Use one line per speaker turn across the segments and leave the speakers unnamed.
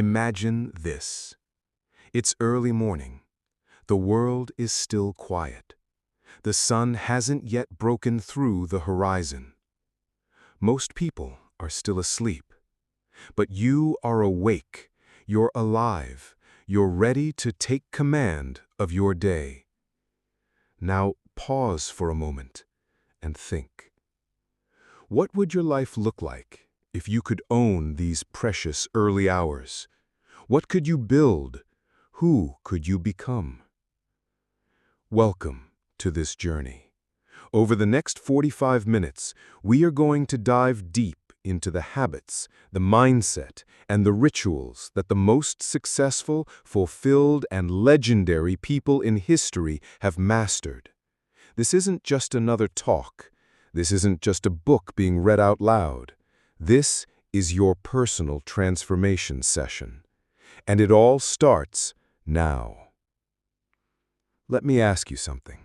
Imagine this. It's early morning. The world is still quiet. The sun hasn't yet broken through the horizon. Most people are still asleep. But you are awake. You're alive. You're ready to take command of your day. Now pause for a moment and think. What would your life look like if you could own these precious early hours? What could you build? Who could you become? Welcome to this journey. Over the next 45 minutes, we are going to dive deep into the habits, the mindset, and the rituals that the most successful, fulfilled, and legendary people in history have mastered. This isn't just another talk. This isn't just a book being read out loud. This is your personal transformation session. And it all starts now. Let me ask you something.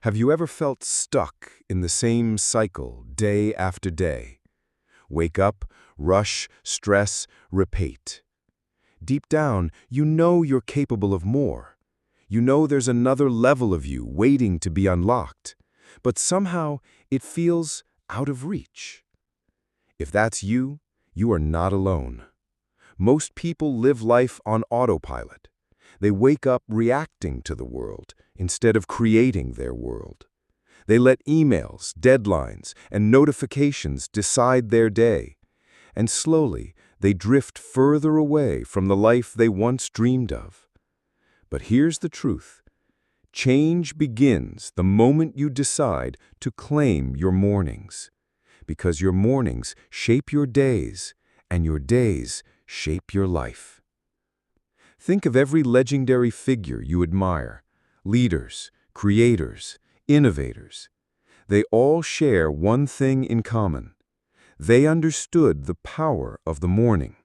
Have you ever felt stuck in the same cycle day after day? Wake up, rush, stress, repeat. Deep down, you know you're capable of more. You know there's another level of you waiting to be unlocked, but somehow it feels out of reach. If that's you, you are not alone. Most people live life on autopilot. They wake up reacting to the world instead of creating their world. They let emails, deadlines, and notifications decide their day. And slowly, they drift further away from the life they once dreamed of. But here's the truth. Change begins the moment you decide to claim your mornings. Because your mornings shape your days, and your days shape your life. Think of every legendary figure you admire. Leaders, creators, innovators. They all share one thing in common. They understood the power of the morning.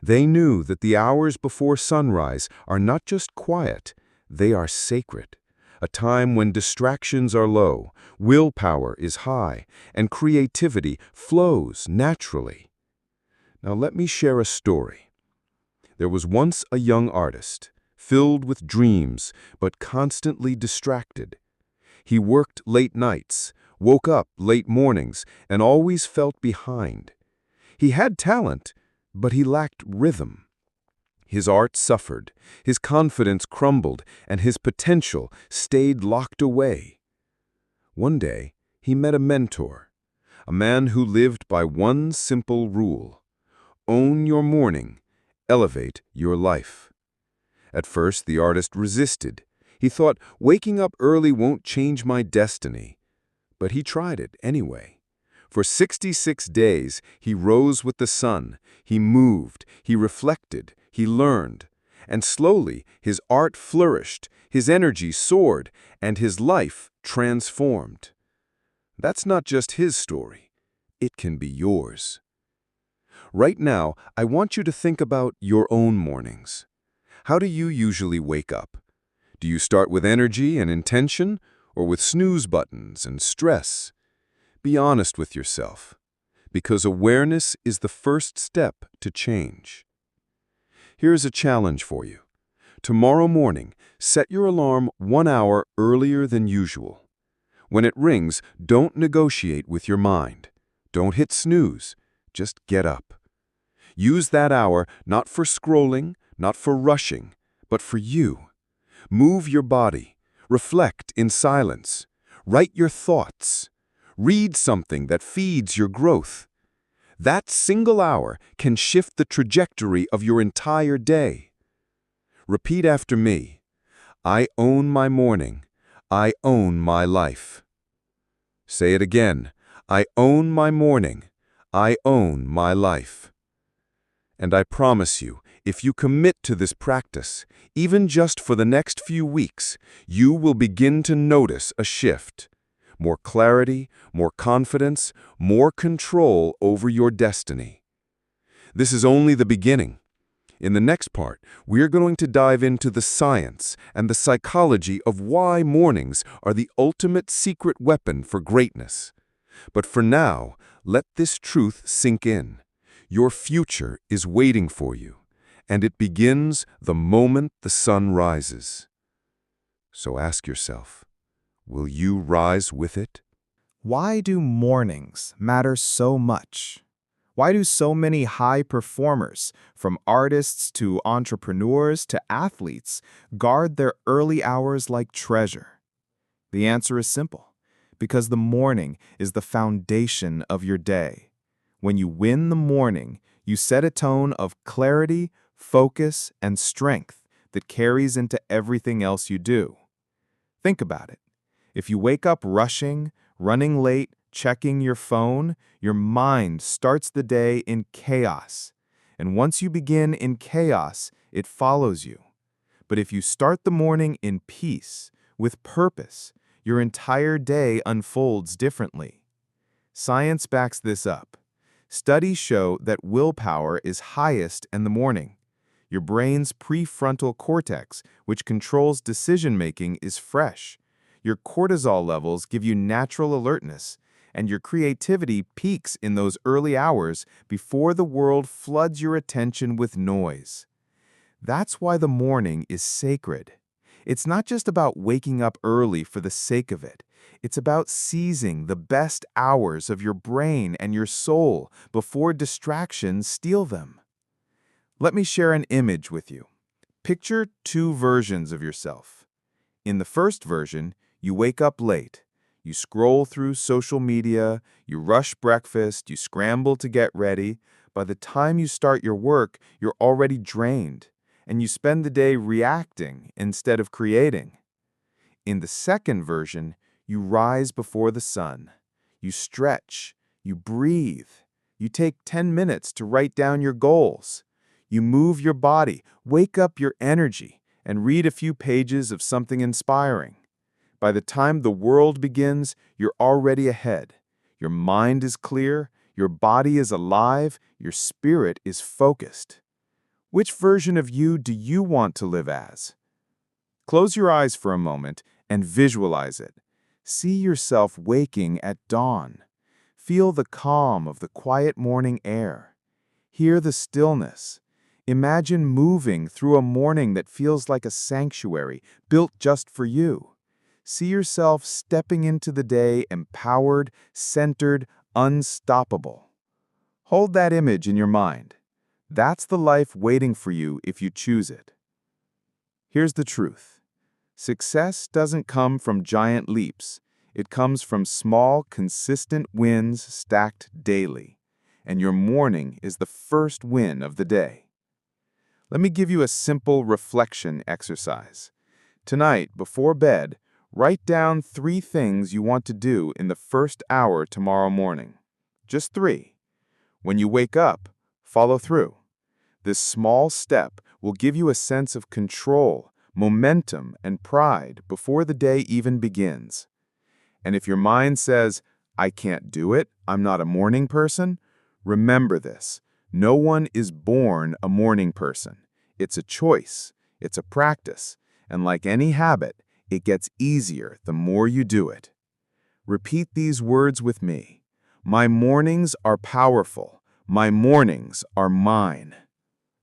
They knew that the hours before sunrise are not just quiet, they are sacred. A time when distractions are low, willpower is high, and creativity flows naturally. Now let me share a story. There was once a young artist, filled with dreams, but constantly distracted. He worked late nights, woke up late mornings, and always felt behind. He had talent, but he lacked rhythm. His art suffered, his confidence crumbled, and his potential stayed locked away. One day, he met a mentor, a man who lived by one simple rule: own your morning, elevate your life. At first, the artist resisted. He thought, waking up early won't change my destiny. But he tried it anyway. For 66 days, he rose with the sun. He moved, he reflected, he learned. And slowly, his art flourished, his energy soared, and his life transformed. That's not just his story. It can be yours. Right now, I want you to think about your own mornings. How do you usually wake up? Do you start with energy and intention, or with snooze buttons and stress? Be honest with yourself, because awareness is the first step to change. Here's a challenge for you. Tomorrow morning, set your alarm 1 hour earlier than usual. When it rings, don't negotiate with your mind. Don't hit snooze. Just get up. Use that hour not for scrolling, not for rushing, but for you. Move your body. Reflect in silence. Write your thoughts. Read something that feeds your growth. That single hour can shift the trajectory of your entire day. Repeat after me. I own my morning. I own my life. Say it again. I own my morning. I own my life. And I promise you, if you commit to this practice, even just for the next few weeks, you will begin to notice a shift. More clarity, more confidence, more control over your destiny. This is only the beginning. In the next part, we're going to dive into the science and the psychology of why mornings are the ultimate secret weapon for greatness. But for now, let this truth sink in. Your future is waiting for you, and it begins the moment the sun rises. So ask yourself, will you rise with it?
Why do mornings matter so much? Why do so many high performers, from artists to entrepreneurs to athletes, guard their early hours like treasure? The answer is simple. Because the morning is the foundation of your day. When you win the morning, you set a tone of clarity, focus, and strength that carries into everything else you do. Think about it. If you wake up rushing, running late, checking your phone, your mind starts the day in chaos. And once you begin in chaos, it follows you. But if you start the morning in peace, with purpose, your entire day unfolds differently. Science backs this up. Studies show that willpower is highest in the morning. Your brain's prefrontal cortex, which controls decision-making, is fresh. Your cortisol levels give you natural alertness, and your creativity peaks in those early hours before the world floods your attention with noise. That's why the morning is sacred. It's not just about waking up early for the sake of it. It's about seizing the best hours of your brain and your soul before distractions steal them. Let me share an image with you. Picture two versions of yourself. In the first version, you wake up late. You scroll through social media, you rush breakfast, you scramble to get ready. By the time you start your work, you're already drained, and you spend the day reacting instead of creating. In the second version, you rise before the sun. You stretch, you breathe, you take 10 minutes to write down your goals. You move your body, wake up your energy, and read a few pages of something inspiring. By the time the world begins, you're already ahead. Your mind is clear, your body is alive, your spirit is focused. Which version of you do you want to live as? Close your eyes for a moment and visualize it. See yourself waking at dawn. Feel the calm of the quiet morning air. Hear the stillness. Imagine moving through a morning that feels like a sanctuary built just for you. See yourself stepping into the day empowered, centered, unstoppable. Hold that image in your mind. That's the life waiting for you if you choose it. Here's the truth. Success doesn't come from giant leaps. It comes from small, consistent wins stacked daily. And your morning is the first win of the day. Let me give you a simple reflection exercise. Tonight, before bed, write down 3 things you want to do in the first hour tomorrow morning. Just 3. When you wake up, follow through. This small step will give you a sense of control, momentum, and pride before the day even begins. And if your mind says, "I can't do it, I'm not a morning person," remember this. No one is born a morning person. It's a choice. It's a practice. And like any habit, it gets easier the more you do it. Repeat these words with me. My mornings are powerful. My mornings are mine.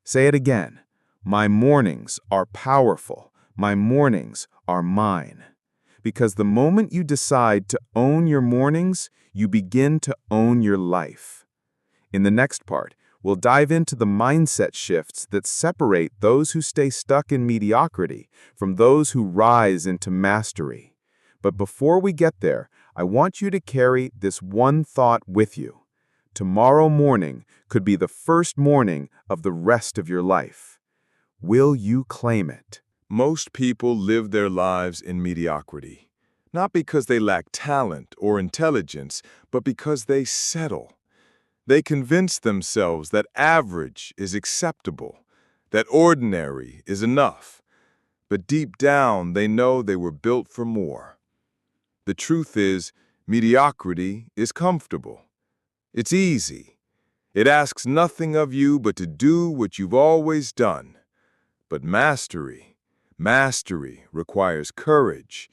Say it again. My mornings are powerful. My mornings are mine. Because the moment you decide to own your mornings, you begin to own your life. In the next part, we'll dive into the mindset shifts that separate those who stay stuck in mediocrity from those who rise into mastery. But before we get there, I want you to carry this one thought with you. Tomorrow morning could be the first morning of the rest of your life. Will you claim it?
Most people live their lives in mediocrity, not because they lack talent or intelligence, but because they settle. They convince themselves that average is acceptable, that ordinary is enough. But deep down, they know they were built for more. The truth is, mediocrity is comfortable. It's easy. It asks nothing of you but to do what you've always done. But mastery requires courage.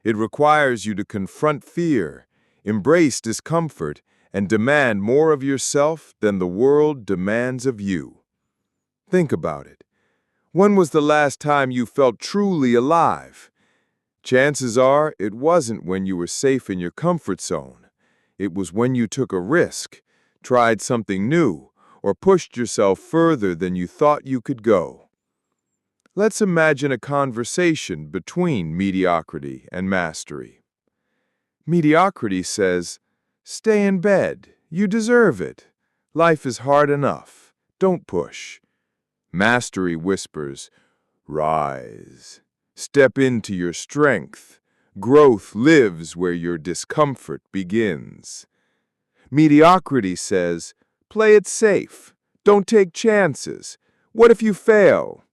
It requires you to confront fear, embrace discomfort, and demand more of yourself than the world demands of you. Think about it. When was the last time you felt truly alive? Chances are it wasn't when you were safe in your comfort zone. It was when you took a risk, tried something new, or pushed yourself further than you thought you could go. Let's imagine a conversation between mediocrity and mastery. Mediocrity says, "Stay in bed. You deserve it. Life is hard enough. Don't push." Mastery whispers, "Rise. Step into your strength. Growth lives where your discomfort begins." Mediocrity says, "Play it safe. Don't take chances. What if you fail?"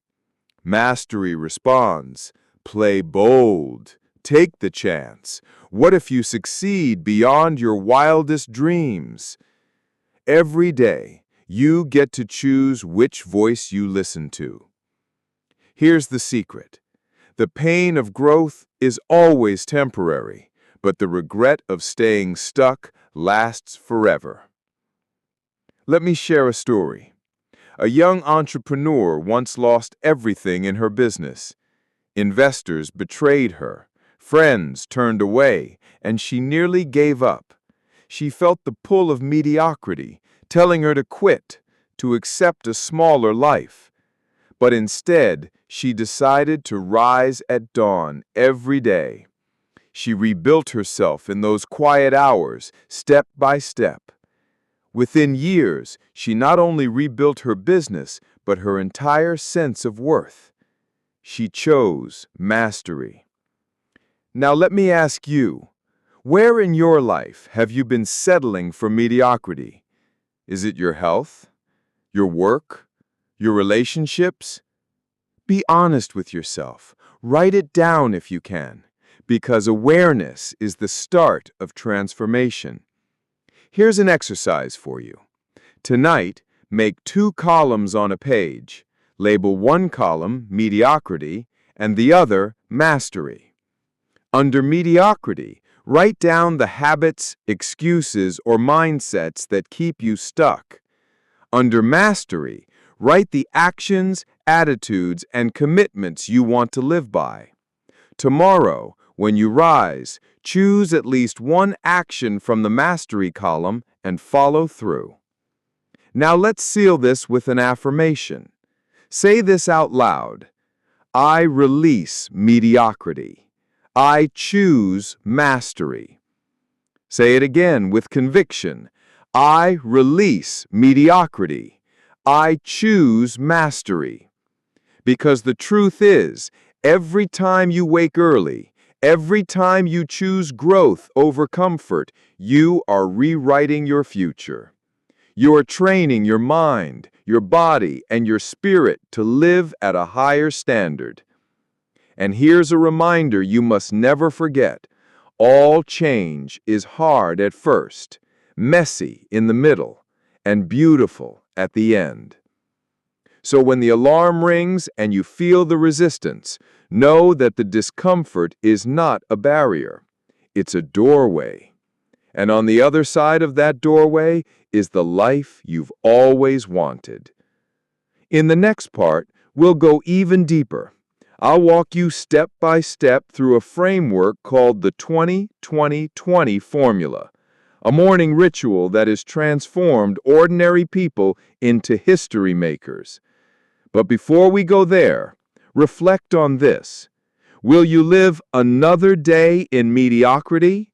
Mastery responds, "Play bold. Take the chance. What if you succeed beyond your wildest dreams?" Every day, you get to choose which voice you listen to. Here's the secret. The pain of growth is always temporary, but the regret of staying stuck lasts forever. Let me share a story. A young entrepreneur once lost everything in her business. Investors betrayed her, friends turned away, and she nearly gave up. She felt the pull of mediocrity, telling her to quit, to accept a smaller life. But instead, she decided to rise at dawn every day. She rebuilt herself in those quiet hours, step by step. Within years, she not only rebuilt her business, but her entire sense of worth. She chose mastery. Now let me ask you, where in your life have you been settling for mediocrity? Is it your health? Your work? Your relationships? Be honest with yourself. Write it down if you can, because awareness is the start of transformation. Here's an exercise for you. Tonight, make 2 columns on a page. Label one column mediocrity and the other mastery. Under mediocrity, write down the habits, excuses, or mindsets that keep you stuck. Under mastery, write the actions, attitudes, and commitments you want to live by. Tomorrow, when you rise, choose at least one action from the mastery column and follow through. Now let's seal this with an affirmation. Say this out loud. I release mediocrity. I choose mastery. Say it again with conviction. I release mediocrity. I choose mastery. Because the truth is, every time you wake early, every time you choose growth over comfort, you are rewriting your future. You are training your mind, your body, and your spirit to live at a higher standard. And here's a reminder you must never forget. All change is hard at first, messy in the middle, and beautiful at the end. So when the alarm rings and you feel the resistance, know that the discomfort is not a barrier. It's a doorway. And on the other side of that doorway is the life you've always wanted. In the next part, we'll go even deeper. I'll walk you step by step through a framework called the 20-20-20 formula, a morning ritual that has transformed ordinary people into history makers. But before we go there, reflect on this. Will you live another day in mediocrity,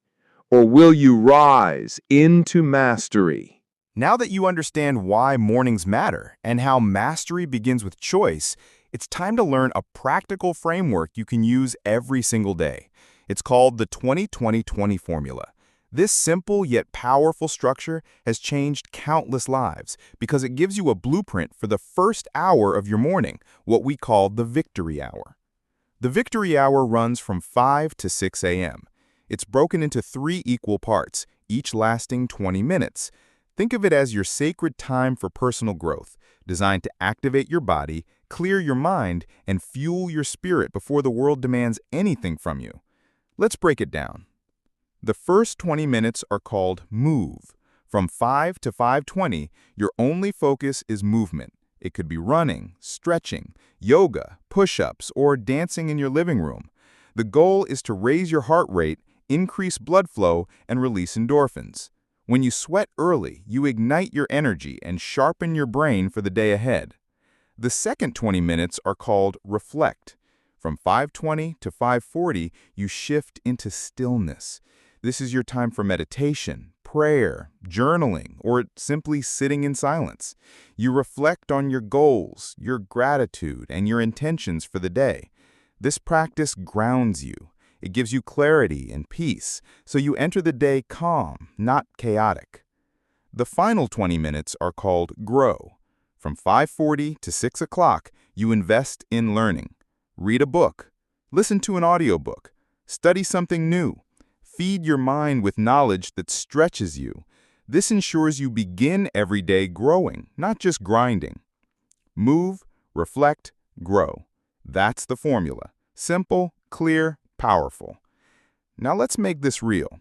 or will you rise into mastery?
Now that you understand why mornings matter and how mastery begins with choice, it's time to learn a practical framework you can use every single day. It's called the 20-20-20 formula. This simple yet powerful structure has changed countless lives because it gives you a blueprint for the first hour of your morning, what we call the victory hour. The victory hour runs from 5 to 6 a.m. It's broken into 3 equal parts, each lasting 20 minutes. Think of it as your sacred time for personal growth, designed to activate your body, clear your mind, and fuel your spirit before the world demands anything from you. Let's break it down. The first 20 minutes are called Move. From 5 to 5:20, your only focus is movement.
It could be running, stretching, yoga, push-ups, or dancing in your living room. The goal is to raise your heart rate, increase blood flow, and release endorphins. When you sweat early, you ignite your energy and sharpen your brain for the day ahead. The second 20 minutes are called reflect. From 5:20 to 5:40, you shift into stillness. This is your time for meditation, prayer, journaling, or simply sitting in silence. You reflect on your goals, your gratitude, and your intentions for the day. This practice grounds you. It gives you clarity and peace, so you enter the day calm, not chaotic. The final 20 minutes are called grow. From 5:40 to 6 o'clock, you invest in learning. Read a book, listen to an audiobook, study something new. Feed your mind with knowledge that stretches you. This ensures you begin every day growing, not just grinding. Move, reflect, grow. That's the formula. Simple, clear, powerful. Now let's make this real.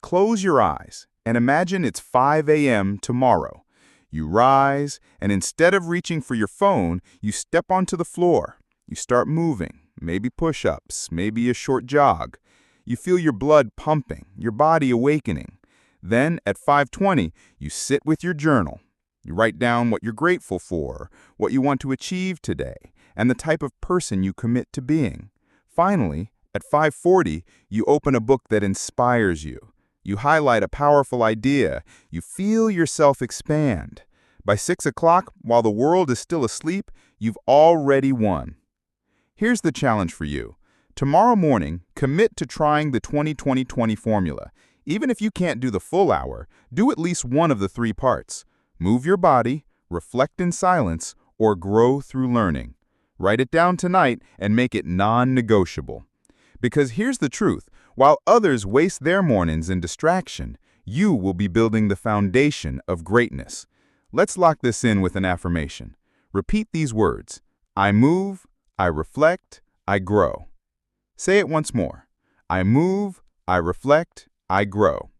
Close your eyes and imagine it's 5 a.m. tomorrow. You rise, and instead of reaching for your phone, you step onto the floor. You start moving, maybe push-ups, maybe a short jog. You feel your blood pumping, your body awakening. Then, at 5:20, you sit with your journal. You write down what you're grateful for, what you want to achieve today, and the type of person you commit to being. Finally, at 5:40, you open a book that inspires you. You highlight a powerful idea. You feel yourself expand. By 6 o'clock, while the world is still asleep, you've already won. Here's the challenge for you. Tomorrow morning, commit to trying the 20-20-20 formula. Even if you can't do the full hour, do at least one of the 3 parts. Move your body, reflect in silence, or grow through learning. Write it down tonight and make it non-negotiable. Because here's the truth, while others waste their mornings in distraction, you will be building the foundation of greatness. Let's lock this in with an affirmation. Repeat these words. I move, I reflect, I grow. Say it once more. I move, I reflect, I grow.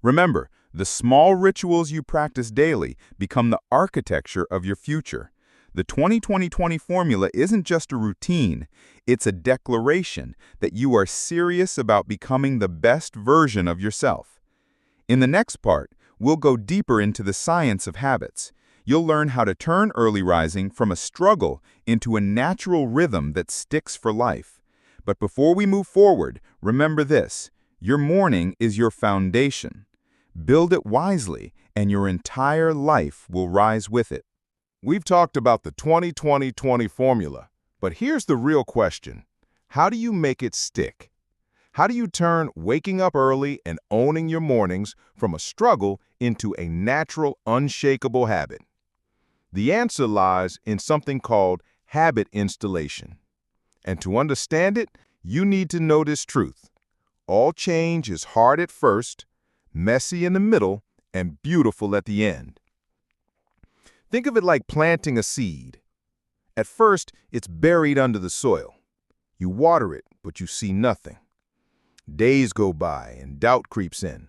Remember, the small rituals you practice daily become the architecture of your future. The 20-20-20 formula isn't just a routine, it's a declaration that you are serious about becoming the best version of yourself. In the next part, we'll go deeper into the science of habits. You'll learn how to turn early rising from a struggle into a natural rhythm that sticks for life. But before we move forward, remember this: your morning is your foundation. Build it wisely, and your entire life will rise with it.
We've talked about the 20-20-20 formula, but here's the real question. How do you make it stick? How do you turn waking up early and owning your mornings from a struggle into a natural, unshakable habit? The answer lies in something called habit installation. And to understand it, you need to know this truth. All change is hard at first, messy in the middle, and beautiful at the end. Think of it like planting a seed. At first, it's buried under the soil. You water it, but you see nothing. Days go by and doubt creeps in.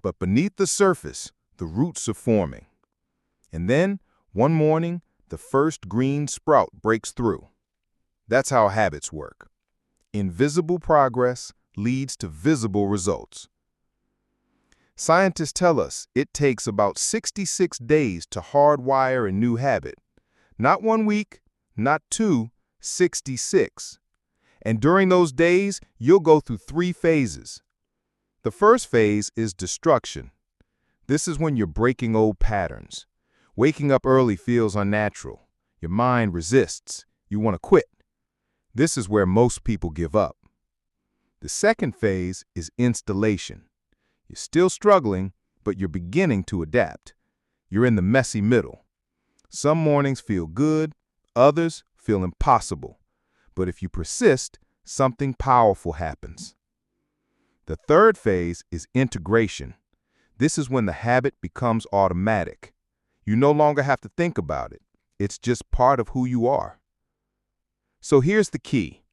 But beneath the surface, the roots are forming. And then, one morning, the first green sprout breaks through. That's how habits work. Invisible progress leads to visible results. Scientists tell us it takes about 66 days to hardwire a new habit. Not 1 week, not 2, 66. And during those days, you'll go through 3 phases. The first phase is destruction. This is when you're breaking old patterns. Waking up early feels unnatural. Your mind resists. You want to quit. This is where most people give up. The second phase is installation. You're still struggling, but you're beginning to adapt. You're in the messy middle. Some mornings feel good, others feel impossible. But if you persist, something powerful happens. The third phase is integration. This is when the habit becomes automatic. You no longer have to think about it. It's just part of who you are. So here's the key.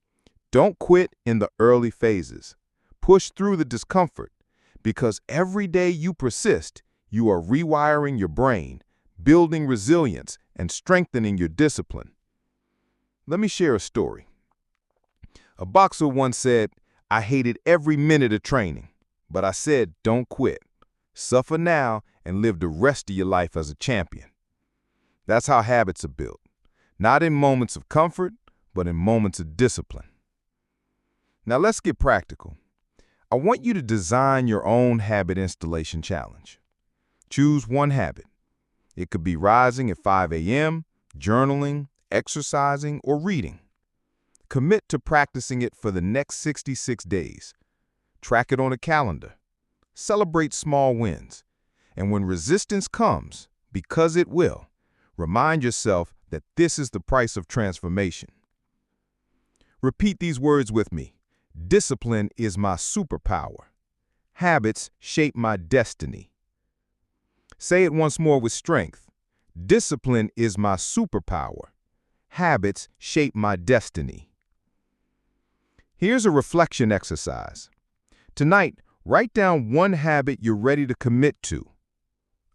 Don't quit in the early phases. Push through the discomfort, because every day you persist, you are rewiring your brain, building resilience, and strengthening your discipline. Let me share a story. A boxer once said, "I hated every minute of training, but I said, don't quit. Suffer now and live the rest of your life as a champion." That's how habits are built, not in moments of comfort, but in moments of discipline. Now let's get practical. I want you to design your own habit installation challenge. Choose one habit. It could be rising at 5 a.m., journaling, exercising, or reading. Commit to practicing it for the next 66 days. Track it on a calendar. Celebrate small wins. And when resistance comes, because it will, remind yourself that this is the price of transformation. Repeat these words with me. Discipline is my superpower. Habits shape my destiny. Say it once more with strength. Discipline is my superpower. Habits shape my destiny. Here's a reflection exercise. Tonight, write down one habit you're ready to commit to.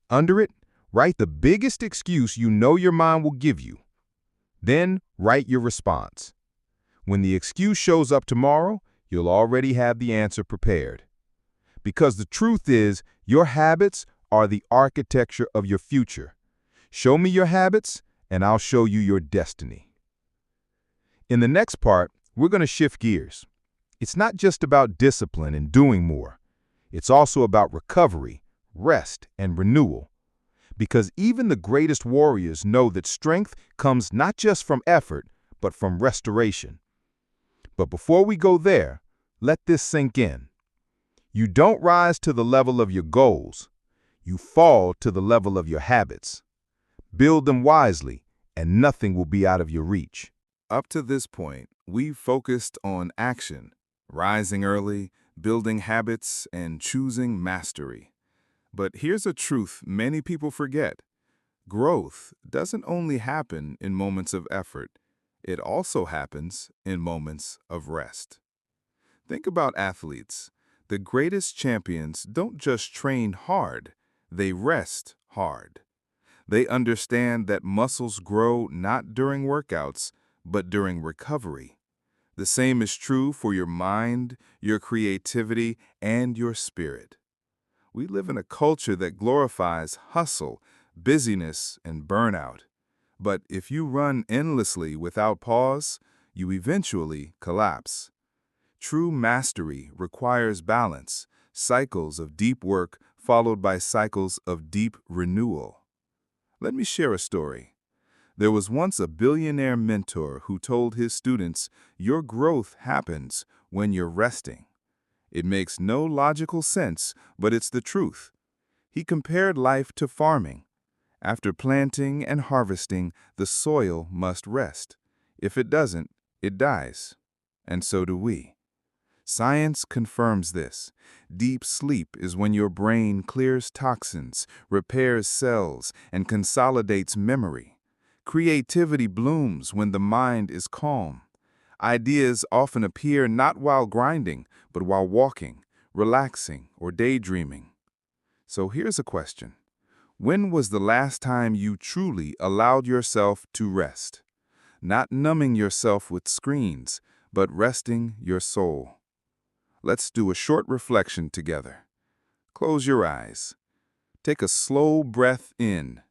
Under it, write the biggest excuse you know your mind will give you. Then, write your response. When the excuse shows up tomorrow, you'll already have the answer prepared. Because the truth is, your habits are the architecture of your future. Show me your habits, and I'll show you your destiny. In the next part, we're going to shift gears. It's not just about discipline and doing more. It's also about recovery, rest, and renewal. Because even the greatest warriors know that strength comes not just from effort, but from restoration. But before we go there, let this sink in. You don't rise to the level of your goals. You fall to the level of your habits. Build them wisely, and nothing will be out of your reach.
Up to this point, we've focused on action, rising early, building habits, and choosing mastery. But here's a truth many people forget. Growth doesn't only happen in moments of effort. It also happens in moments of rest. Think about athletes. The greatest champions don't just train hard, they rest hard. They understand that muscles grow not during workouts, but during recovery. The same is true for your mind, your creativity, and your spirit. We live in a culture that glorifies hustle, busyness, and burnout. But if you run endlessly without pause, you eventually collapse. True mastery requires balance, cycles of deep work followed by cycles of deep renewal. Let me share a story. There was once a billionaire mentor who told his students, "Your growth happens when you're resting." It makes no logical sense, but it's the truth. He compared life to farming. After planting and harvesting, the soil must rest. If it doesn't, it dies. And so do we. Science confirms this. Deep sleep is when your brain clears toxins, repairs cells, and consolidates memory. Creativity blooms when the mind is calm. Ideas often appear not while grinding, but while walking, relaxing, or daydreaming. So here's a question. When was the last time you truly allowed yourself to rest? Not numbing yourself with screens, but resting your soul. Let's do a short reflection together. Close your eyes. Take a slow breath in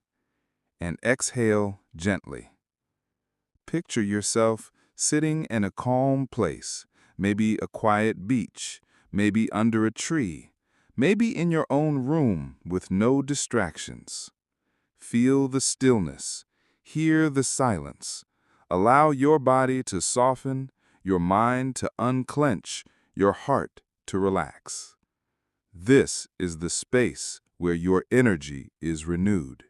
and exhale gently. Picture yourself sitting in a calm place, maybe a quiet beach, maybe under a tree, maybe in your own room with no distractions. Feel the stillness, hear the silence. Allow your body to soften, your mind to unclench, your heart to relax. This is the space where your energy is renewed.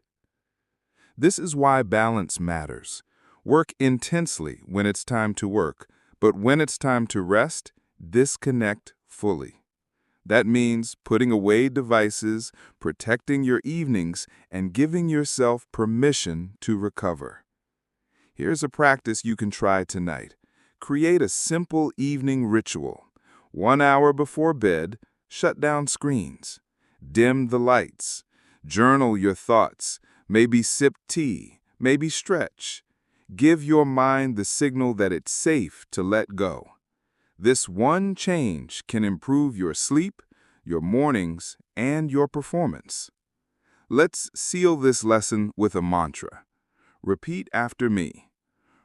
This is why balance matters. Work intensely when it's time to work, but when it's time to rest, disconnect fully. That means putting away devices, protecting your evenings, and giving yourself permission to recover. Here's a practice you can try tonight. Create a simple evening ritual. 1 hour before bed, shut down screens. Dim the lights. Journal your thoughts.
Maybe sip tea, maybe stretch. Give your mind the signal that it's safe to let go. This one change can improve your sleep, your mornings, and your performance. Let's seal this lesson with a mantra. Repeat after me.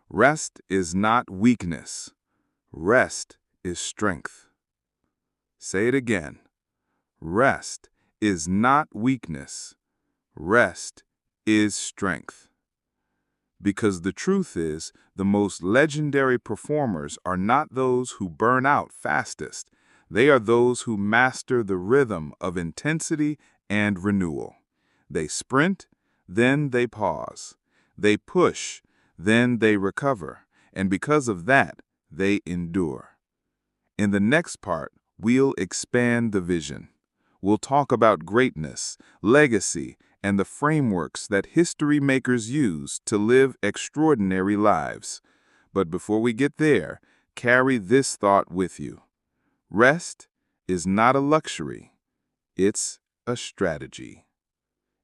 Rest is not weakness. Rest is strength. Say it again. Rest is not weakness. Rest is strength. Because the truth is, the most legendary performers are not those who burn out fastest. They are those who master the rhythm of intensity and renewal. They sprint, then they pause. They push, then they recover. And because of that, they endure. In the next part, we'll expand the vision. We'll talk about greatness, legacy, and the frameworks that history makers use to live extraordinary lives. But before we get there, carry this thought with you. Rest is not a luxury. It's a strategy.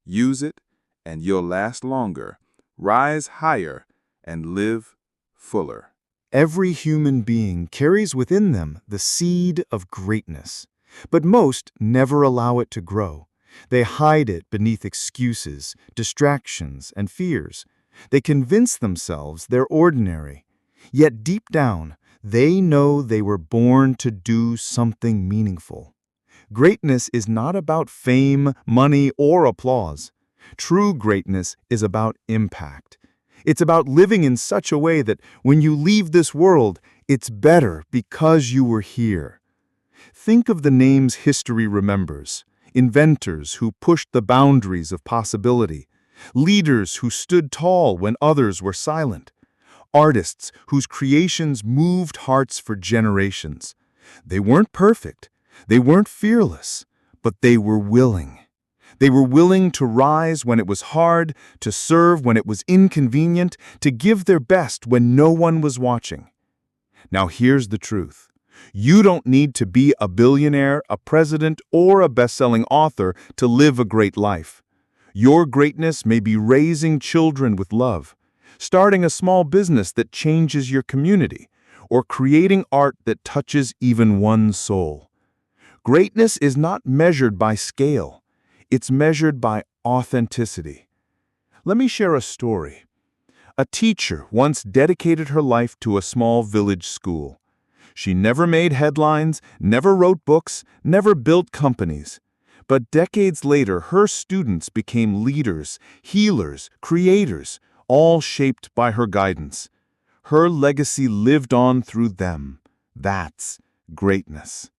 Use it, and you'll last longer, rise higher, and live fuller.
Every human being carries within them the seed of greatness, but most never allow it to grow. They hide it beneath excuses, distractions, and fears. They convince themselves they're ordinary. Yet deep down, they know they were born to do something meaningful. Greatness is not about fame, money, or applause. True greatness is about impact. It's about living in such a way that when you leave this world, it's better because you were here. Think of the names history remembers: inventors who pushed the boundaries of possibility, leaders who stood tall when others were silent, artists whose creations moved hearts for generations. They weren't perfect, they weren't fearless, but they were willing. They were willing to rise when it was hard, to serve when it was inconvenient, to give their best when no one was watching. Now here's the truth. You don't need to be a billionaire, a president, or a best-selling author to live a great life. Your greatness may be raising children with love, starting a small business that changes your community, or creating art that touches even one soul. Greatness is not measured by scale. It's measured by authenticity. Let me share a story. A teacher once dedicated her life to a small village school. She never made headlines, never wrote books, never built companies. But decades later, her students became leaders, healers, creators, all shaped by her guidance. Her legacy lived on through them. That's greatness.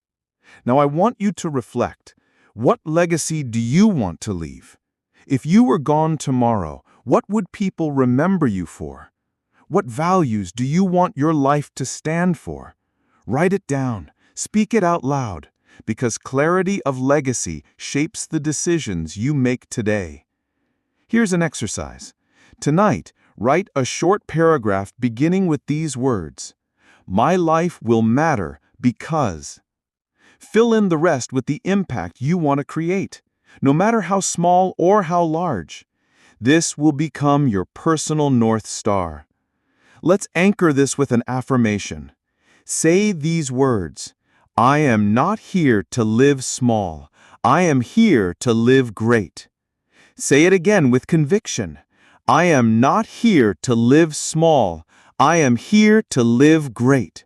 Now I want you to reflect. What legacy do you want to leave? If you were gone tomorrow, what would people remember you for? What values do you want your life to stand for? Write it down, speak it out loud, because clarity of legacy shapes the decisions you make today. Here's an exercise. Tonight, write a short paragraph beginning with these words: "My life will matter because." Fill in the rest with the impact you want to create, no matter how small or how large. This will become your personal North Star. Let's anchor this with an affirmation. Say these words: I am not here to live small. I am here to live great. Say it again with conviction. I am not here to live small. I am here to live great.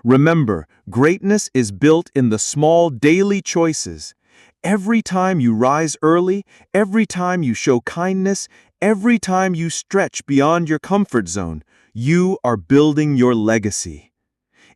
Remember, greatness is built in the small daily choices. Every time you rise early, every time you show kindness, every time you stretch beyond your comfort zone, you are building your legacy.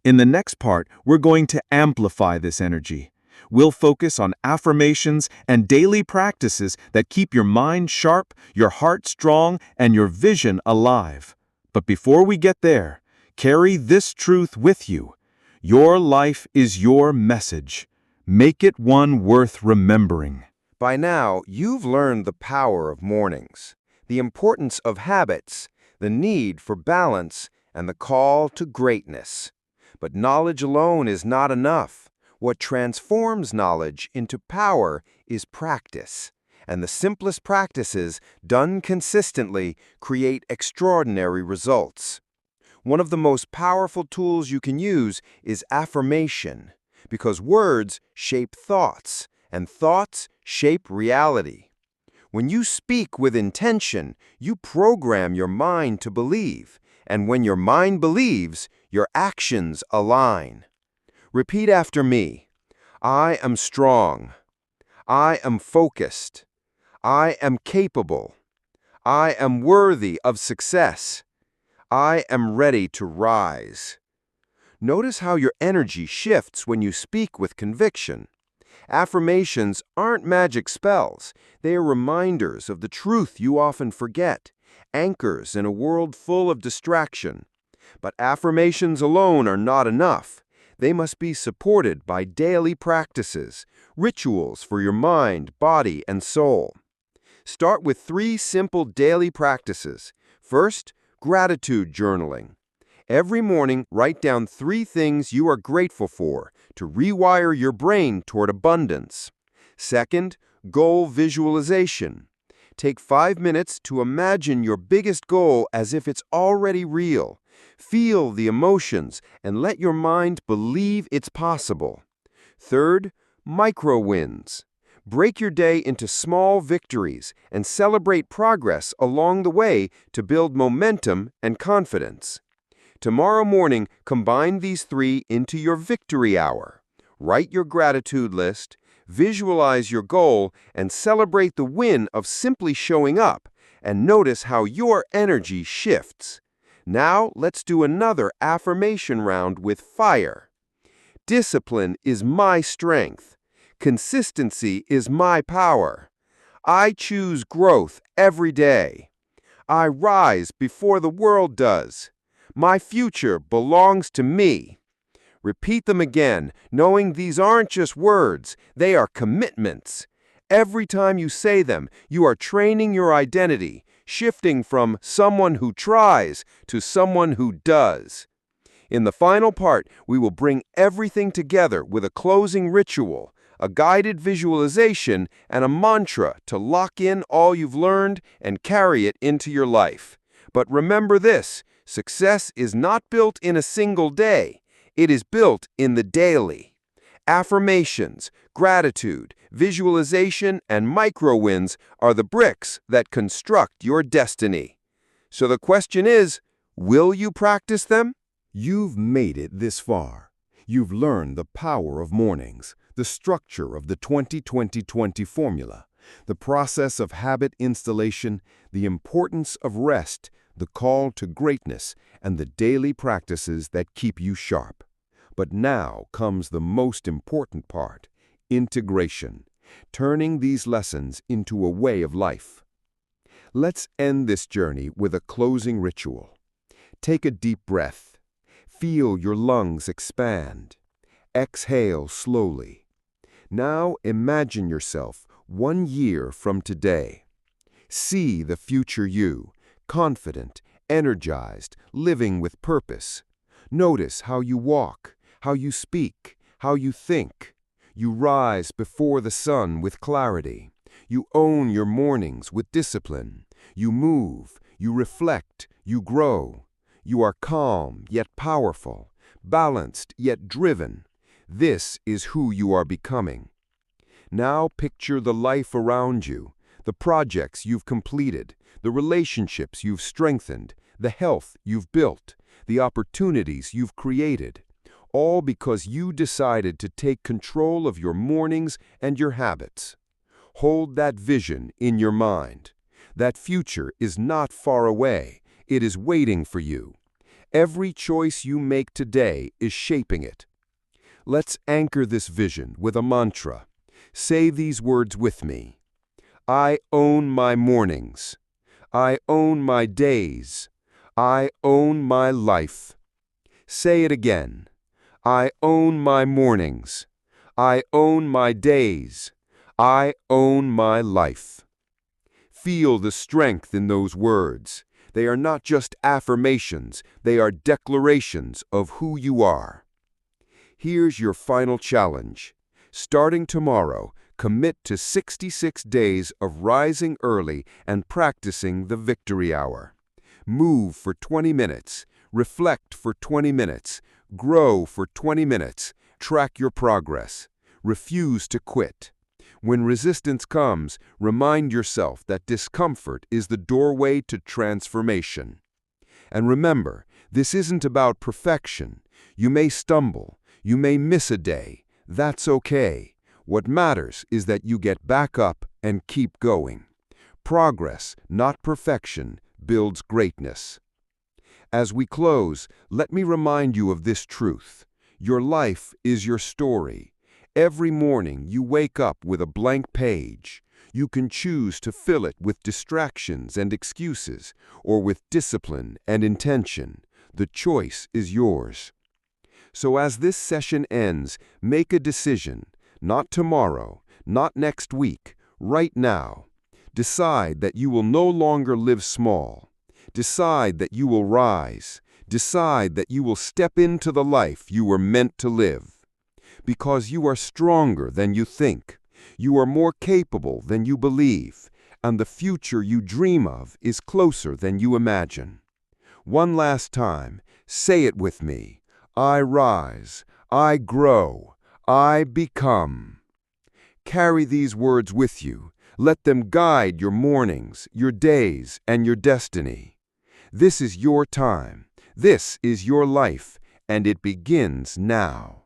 In the next part, we're going to amplify this energy. We'll focus on affirmations and daily practices that keep your mind sharp, your heart strong, and your vision alive. But before we get there, carry this truth with you. Your life is your message. Make it one worth remembering.
By now, you've learned the power of mornings, the importance of habits, the need for balance, and the call to greatness. But knowledge alone is not enough. What transforms knowledge into power is practice. and the simplest practices, done consistently, create extraordinary results. One of the most powerful tools you can use is affirmation, because words shape thoughts, and thoughts shape reality. When you speak with intention, you program your mind to believe, and when your mind believes, your actions align. Repeat after me. I am strong. I am focused. I am capable. I am worthy of success. I am ready to rise. Notice how your energy shifts when you speak with conviction. Affirmations aren't magic spells. They are reminders of the truth you often forget, anchors in a world full of distraction. But affirmations alone are not enough. They must be supported by daily practices, rituals for your mind, body, and soul. Start with 3 simple daily practices. First, gratitude journaling. Every morning, write down 3 things you are grateful for to rewire your brain toward abundance. Second, goal visualization. Take 5 minutes to imagine your biggest goal as if it's already real. Feel the emotions and let your mind believe it's possible. Third, micro wins. Break your day into small victories and celebrate progress along the way to build momentum and confidence. Tomorrow morning, combine these 3 into your victory hour. Write your gratitude list, visualize your goal, and celebrate the win of simply showing up, and notice how your energy shifts. Now, let's do another affirmation round with fire. Discipline is my strength. Consistency is my power. I choose growth every day. I rise before the world does. My future belongs to me. Repeat them again, knowing these aren't just words, they are commitments. Every time you say them, you are training your identity, shifting from someone who tries to someone who does. In the final part, we will bring everything together with a closing ritual, a guided visualization, and a mantra to lock in all you've learned and carry it into your life. But remember this. Success is not built in a single day. It is built in the daily. Affirmations, gratitude, visualization, and micro wins are the bricks that construct your destiny. So the question is, will you practice them?
You've made it this far. You've learned the power of mornings, the structure of the 20-20-20 formula, the process of habit installation, the importance of rest, the call to greatness, and the daily practices that keep you sharp. But now comes the most important part, integration, turning these lessons into a way of life. Let's end this journey with a closing ritual. Take a deep breath. Feel your lungs expand. Exhale slowly. Now imagine yourself 1 year from today. See the future you, confident, energized, living with purpose. Notice how you walk, how you speak, how you think. You rise before the sun with clarity. You own your mornings with discipline. You move, you reflect, you grow. You are calm yet powerful, balanced yet driven. This is who you are becoming. Now picture the life around you, the projects you've completed, the relationships you've strengthened, the health you've built, the opportunities you've created, all because you decided to take control of your mornings and your habits. Hold that vision in your mind. That future is not far away. It is waiting for you. Every choice you make today is shaping it. Let's anchor this vision with a mantra. Say these words with me. I own my mornings. I own my days. I own my life. Say it again. I own my mornings. I own my days. I own my life. Feel the strength in those words. They are not just affirmations, they are declarations of who you are. Here's your final challenge. Starting tomorrow, commit to 66 days of rising early and practicing the victory hour. Move for 20 minutes, reflect for 20 minutes, grow for 20 minutes, track your progress. Refuse to quit. When resistance comes, remind yourself that discomfort is the doorway to transformation. And remember, this isn't about perfection. You may stumble, you may miss a day. That's okay. What matters is that you get back up and keep going. Progress, not perfection, builds greatness. As we close, let me remind you of this truth. Your life is your story. Every morning you wake up with a blank page. You can choose to fill it with distractions and excuses, or with discipline and intention. The choice is yours. So as this session ends, make a decision. Not tomorrow, not next week, right now. Decide that you will no longer live small. Decide that you will rise. Decide that you will step into the life you were meant to live. Because you are stronger than you think. You are more capable than you believe. And the future you dream of is closer than you imagine. One last time, say it with me. I rise. I grow. I become. Carry these words with you. Let them guide your mornings, your days, and your destiny. This is your time. This is your life, and it begins now.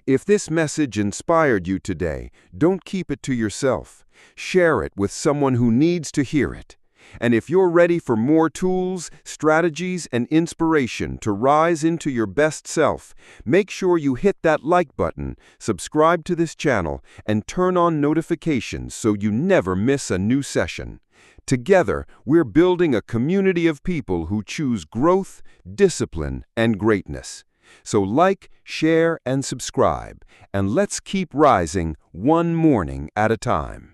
If this message inspired you today, don't keep it to yourself. Share it with someone who needs to hear it. And if you're ready for more tools, strategies, and inspiration to rise into your best self, make sure you hit that like button, subscribe to this channel, and turn on notifications so you never miss a new session. Together, we're building a community of people who choose growth, discipline, and greatness. So like, share, and subscribe, and let's keep rising one morning at a time.